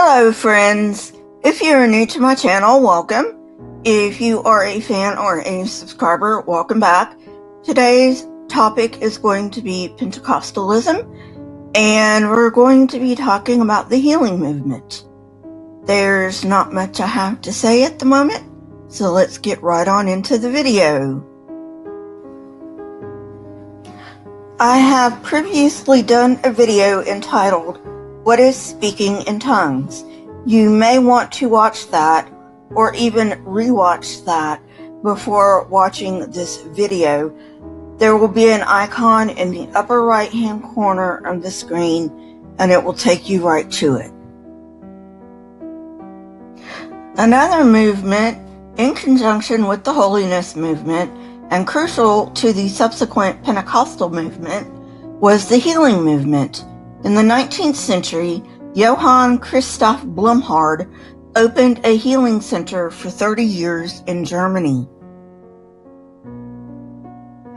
Hello friends, if you're new to my channel, welcome. If you are a fan or a subscriber, welcome back. Today's topic is going to be Pentecostalism, and we're going to be talking about the healing movement. There's not much I have to say at the moment, so let's get right on into the video. I have previously done a video entitled, "What is Speaking in Tongues?" You may want to watch that or even rewatch that before watching this video. There will be an icon in the upper right hand corner of the screen and it will take you right to it. Another movement in conjunction with the holiness movement and crucial to the subsequent Pentecostal movement was the healing movement. In the 19th century, Johann Christoph Blumhardt opened a healing center for 30 years in Germany.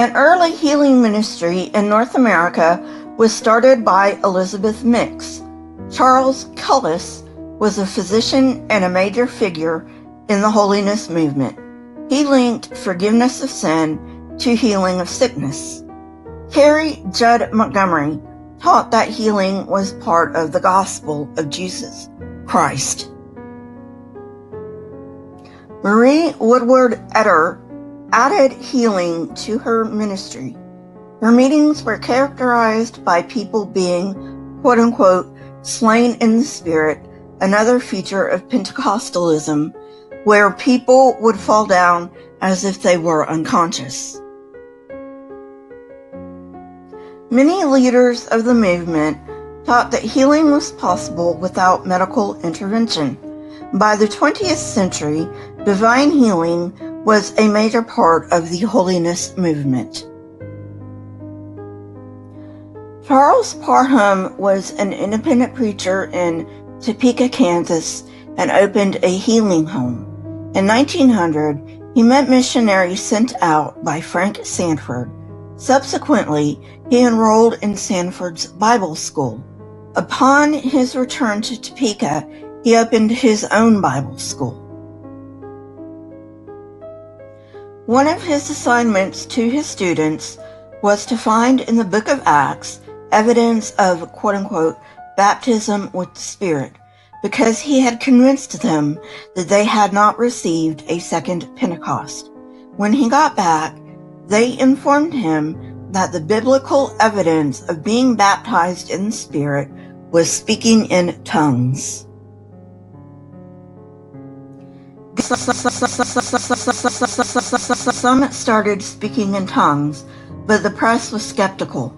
An early healing ministry in North America was started by Elizabeth Mix. Charles Cullis was a physician and a major figure in the holiness movement. He linked forgiveness of sin to healing of sickness. Carrie Judd Montgomery taught that healing was part of the gospel of Jesus Christ. Marie Woodward Etter added healing to her ministry. Her meetings were characterized by people being, quote-unquote, slain in the spirit, another feature of Pentecostalism, where people would fall down as if they were unconscious. Many leaders of the movement taught that healing was possible without medical intervention. By the 20th century, divine healing was a major part of the holiness movement. Charles Parham was an independent preacher in Topeka, Kansas, and opened a healing home. In 1900, he met missionaries sent out by Frank Sanford. Subsequently, he enrolled in Sanford's Bible School. Upon his return to Topeka, he opened his own Bible school. One of his assignments to his students was to find in the book of Acts evidence of, quote-unquote, baptism with the Spirit, because he had convinced them that they had not received a second Pentecost. When he got back, they informed him that the biblical evidence of being baptized in the Spirit was speaking in tongues. Some started speaking in tongues, but the press was skeptical.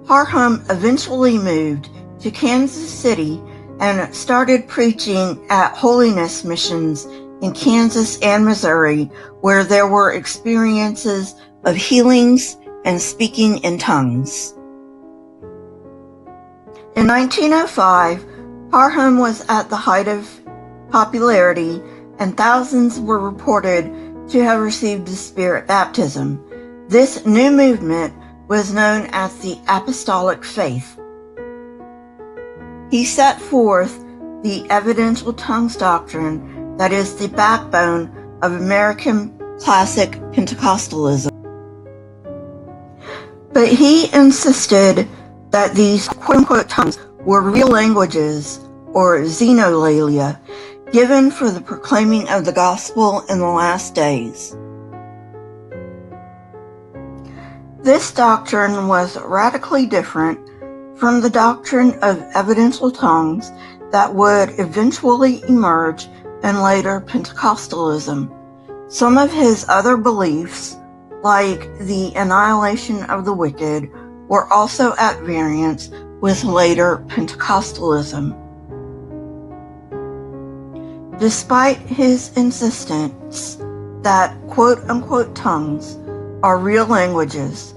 Parham eventually moved to Kansas City and started preaching at holiness missions in Kansas and Missouri, where there were experiences of healings and speaking in tongues. In 1905, Parham was at the height of popularity, and thousands were reported to have received the Spirit baptism. This new movement was known as the Apostolic Faith. He set forth the evidential tongues doctrine that is the backbone of American classic Pentecostalism. But he insisted that these quote-unquote tongues were real languages, or xenolalia, given for the proclaiming of the gospel in the last days. This doctrine was radically different from the doctrine of evidential tongues that would eventually emerge in later Pentecostalism. Some of his other beliefs, like the annihilation of the wicked, were also at variance with later Pentecostalism. Despite his insistence that quote-unquote tongues are real languages,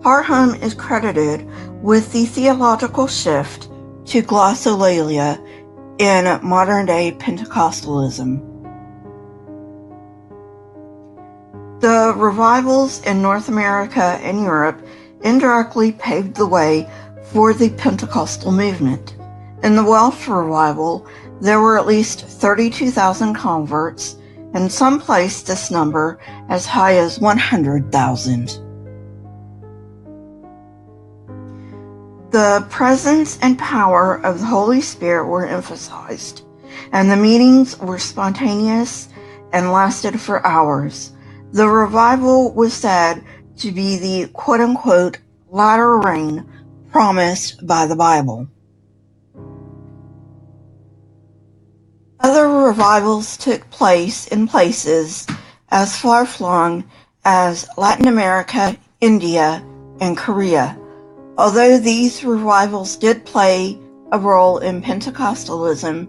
Parham is credited with the theological shift to glossolalia in modern-day Pentecostalism. The revivals in North America and Europe indirectly paved the way for the Pentecostal movement. In the Welsh revival, There were at least 32,000 converts, and some placed this number as high as 100,000. The presence and power of the Holy Spirit were emphasized, and the meetings were spontaneous and lasted for hours. The revival was said to be the quote-unquote latter rain promised by the Bible. Other revivals took place in places as far-flung as Latin America, India, and Korea. Although these revivals did play a role in Pentecostalism,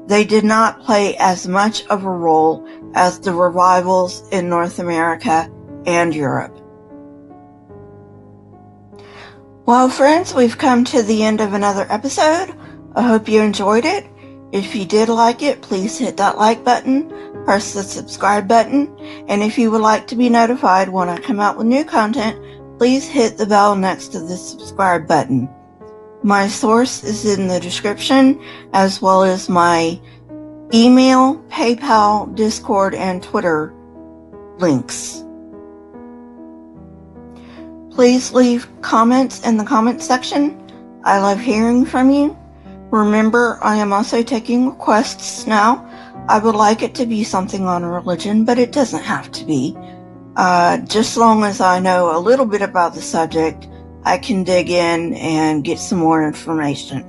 they did not play as much of a role as the revivals in North America and Europe. Well, friends, we've come to the end of another episode. I hope you enjoyed it. If you did like it, please hit that like button, press the subscribe button, and if you would like to be notified when I come out with new content, please hit the bell next to the subscribe button. My source is in the description, as well as my email, PayPal, Discord, and Twitter links. Please leave comments in the comments section. I love hearing from you. Remember, I am also taking requests now. I would like it to be something on religion, but it doesn't have to be. Just as long as I know a little bit about the subject, I can dig in and get some more information.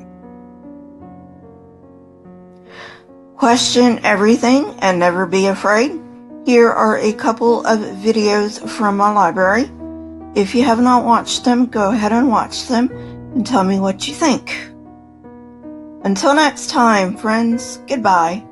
Question everything and never be afraid. Here are a couple of videos from my library. If you have not watched them, go ahead and watch them and tell me what you think. Until next time, friends, goodbye.